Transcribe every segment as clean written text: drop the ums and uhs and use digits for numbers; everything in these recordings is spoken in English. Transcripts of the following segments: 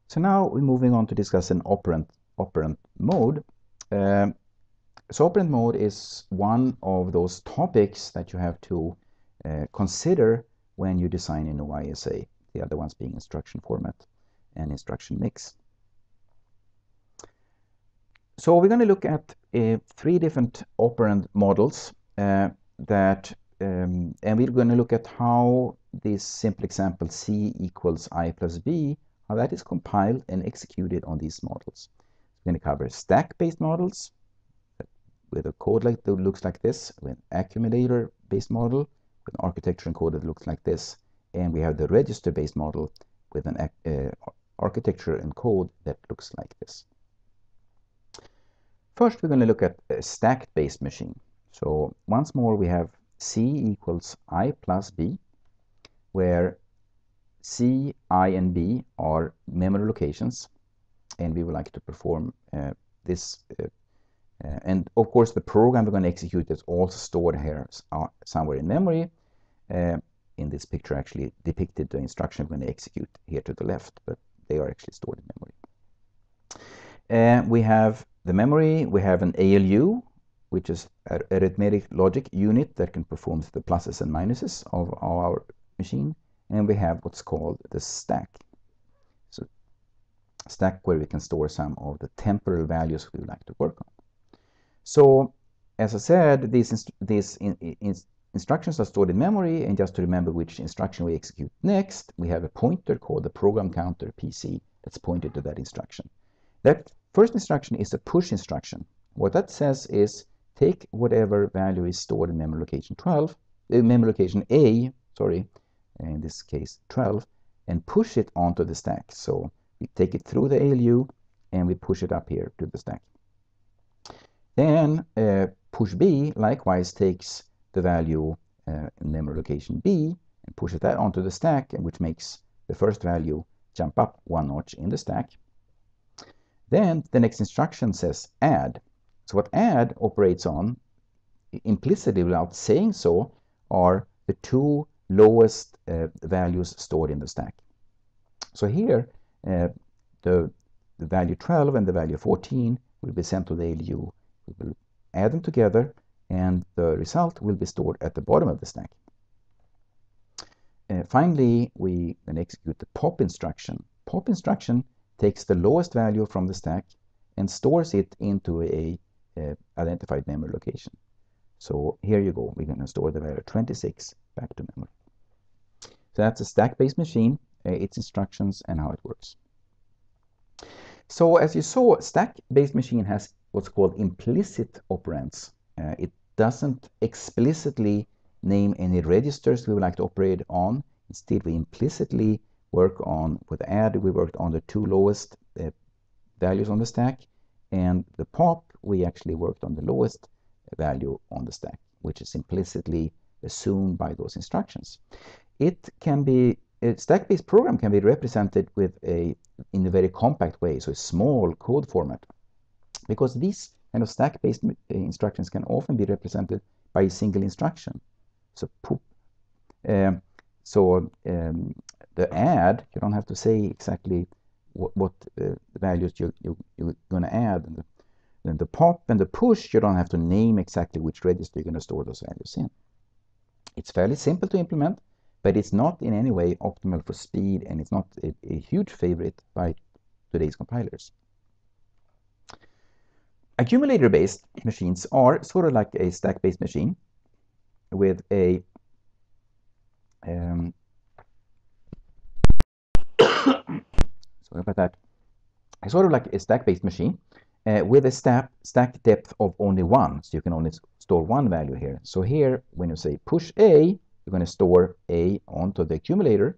So now we're moving on to discuss an operand mode. So operand mode is one of those topics that you have to consider when you design a new ISA, the other ones being instruction format and instruction mix. So we're going to look at 3 different operand models and we're going to look at how this simple example C equals I plus B, how that is compiled and executed on these models. We're going to cover stack-based models with a code that looks like this, with an accumulator-based model, with an architecture and code that looks like this, and we have the register-based model with an architecture and code that looks like this. First, we're going to look at a stack-based machine. So once more, we have C equals I plus B, where C, I, and B are memory locations, and we would like to perform this. And of course, the program we're going to execute is also stored here somewhere in memory. In this picture, actually depicted the instruction we're going to execute here to the left, but they are actually stored in memory. We have the memory, we have an ALU, which is an arithmetic logic unit that can perform the pluses and minuses of our machine. And we have what's called the stack. So stack where we can store some of the temporal values we would like to work on. So as I said, these instructions are stored in memory, and just to remember which instruction we execute next, we have a pointer called the program counter PC that's pointed to that instruction. That first instruction is a push instruction. What that says is take whatever value is stored in memory location 12, memory location A, sorry, in this case 12, and push it onto the stack. So we take it through the ALU and we push it up here to the stack. Then push B likewise takes the value in memory location B and pushes that onto the stack, which makes the first value jump up 1 notch in the stack. Then the next instruction says add. So what add operates on, implicitly without saying so, are the 2 lowest values stored in the stack. So here the value 12 and the value 14 will be sent to the ALU. We will add them together, and the result will be stored at the bottom of the stack. Finally, we can execute the pop instruction. Pop instruction takes the lowest value from the stack and stores it into a identified memory location. So here you go. We're going to store the value 26 back to memory. So that's a stack-based machine, its instructions, and how it works. So as you saw, stack-based machine has what's called implicit operands. It doesn't explicitly name any registers we would like to operate on. Instead, we implicitly work on, with add, we worked on the 2 lowest values on the stack, and the pop, we actually worked on the lowest value on the stack, which is implicitly assumed by those instructions. It can be, a stack-based program can be represented in a very compact way, so a small code format, because these kind of stack-based instructions can often be represented by a single instruction. So the add, you don't have to say exactly what values you're going to add. And then the pop and the push, you don't have to name exactly which register you're going to store those values in. It's fairly simple to implement, but it's not in any way optimal for speed, and it's not a huge favorite by today's compilers. Accumulator-based machines are sort of like a stack-based machine with a sorry about that. It's sort of like a stack-based machine with a stack depth of only 1, so you can only store 1 value here. So here, when you say push A, you're going to store A onto the accumulator.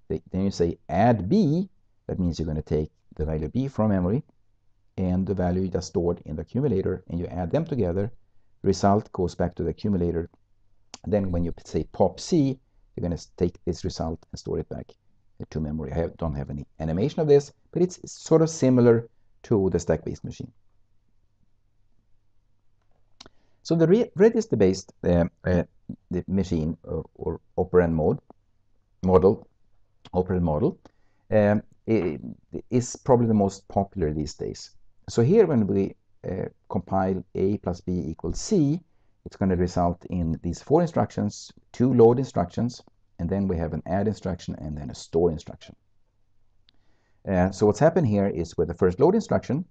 Then you say add B, that means you're going to take the value B from memory and the value you just stored in the accumulator, and you add them together. Result goes back to the accumulator. Then when you say pop C, you're going to take this result and store it back to memory. I don't have any animation of this, but it's sort of similar to the stack-based machine. So the register-based the machine or operand operand model is probably the most popular these days. So here when we compile A plus B equals C, it's going to result in these 4 instructions, 2 load instructions, and then we have an add instruction and then a store instruction. So what's happened here is with the first load instruction,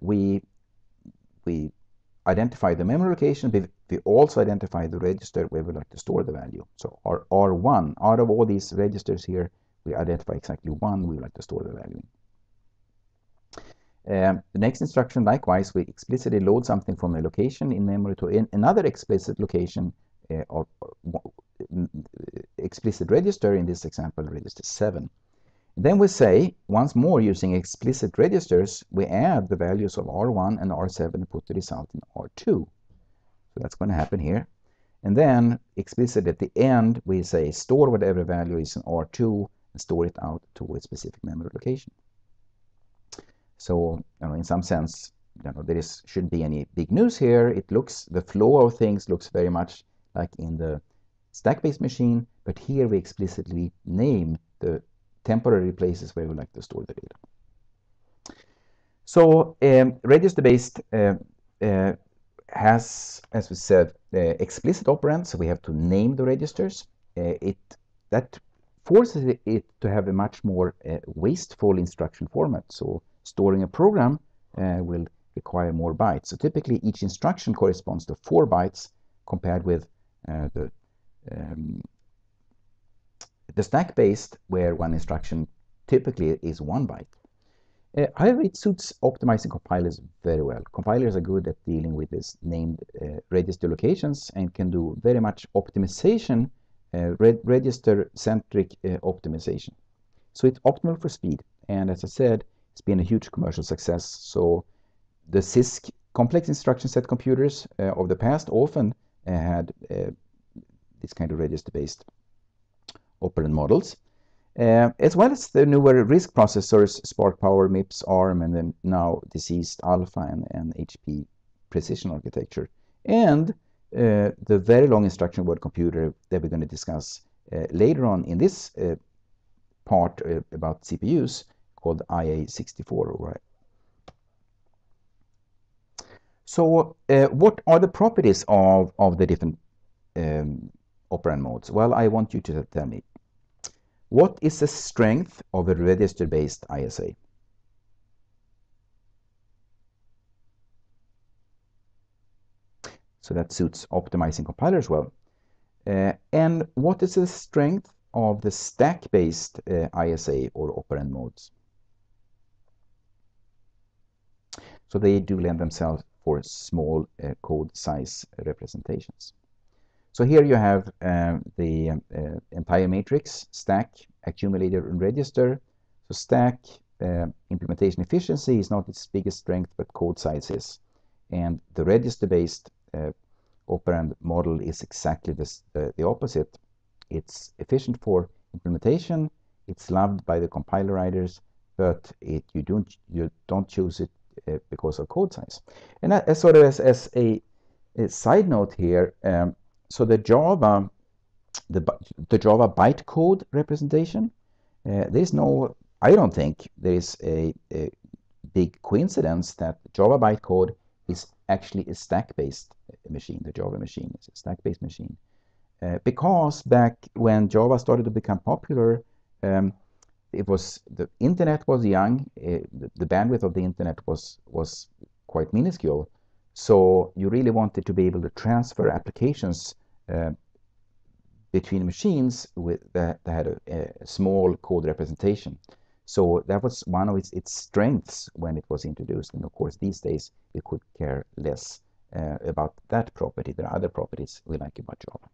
we identify the memory location. We also identify the register where we like to store the value. So our R1, out of all these registers here, we identify exactly one we would like to store the value in. The next instruction, likewise, we explicitly load something from a location in memory to another explicit location or explicit register, in this example, register 7. Then we say, once more, using explicit registers, we add the values of R1 and R7 and put the result in R2. So that's going to happen here. And then, explicit at the end, we say store whatever value is in R2 and store it out to a specific memory location. So, in some sense, there shouldn't be any big news here. The flow of things looks very much like in the stack-based machine, but here we explicitly name the temporary places where we like to store the data. So register-based has, as we said, explicit operands, so we have to name the registers. That forces it to have a much more wasteful instruction format. So storing a program will require more bytes. So typically each instruction corresponds to 4 bytes compared with the stack-based, where one instruction typically is 1 byte. However, it suits optimizing compilers very well. Compilers are good at dealing with this named register locations and can do very much optimization, register-centric optimization. So it's optimal for speed. And as I said, it's been a huge commercial success. So the CISC complex instruction set computers of the past often had this kind of register-based operand models, as well as the newer RISC processors, Spark Power, MIPS, ARM, and then now deceased Alpha and HP precision architecture, and the very long instruction word computer that we're going to discuss later on in this part about CPUs, called IA64. So what are the properties of the different operand modes? Well, I want you to tell me. What is the strength of a register-based ISA? So that suits optimizing compilers well. And what is the strength of the stack-based ISA or operand modes? So they do lend themselves for small code size representations. So here you have the entire matrix, stack, accumulator, and register. So stack implementation efficiency is not its biggest strength, but code size is. And the register-based operand model is exactly the opposite. It's efficient for implementation. It's loved by the compiler writers, but you don't choose it because of code size. And as sort of as a side note here. So the Java bytecode representation, I don't think there is a big coincidence that Java bytecode is actually a stack-based machine. The Java machine is a stack-based machine. Because back when Java started to become popular, the internet was young, the bandwidth of the internet was quite minuscule. So you really wanted to be able to transfer applications between machines that had a small code representation. So that was one of its strengths when it was introduced. And of course, these days, we could care less about that property. There are other properties we like about Java.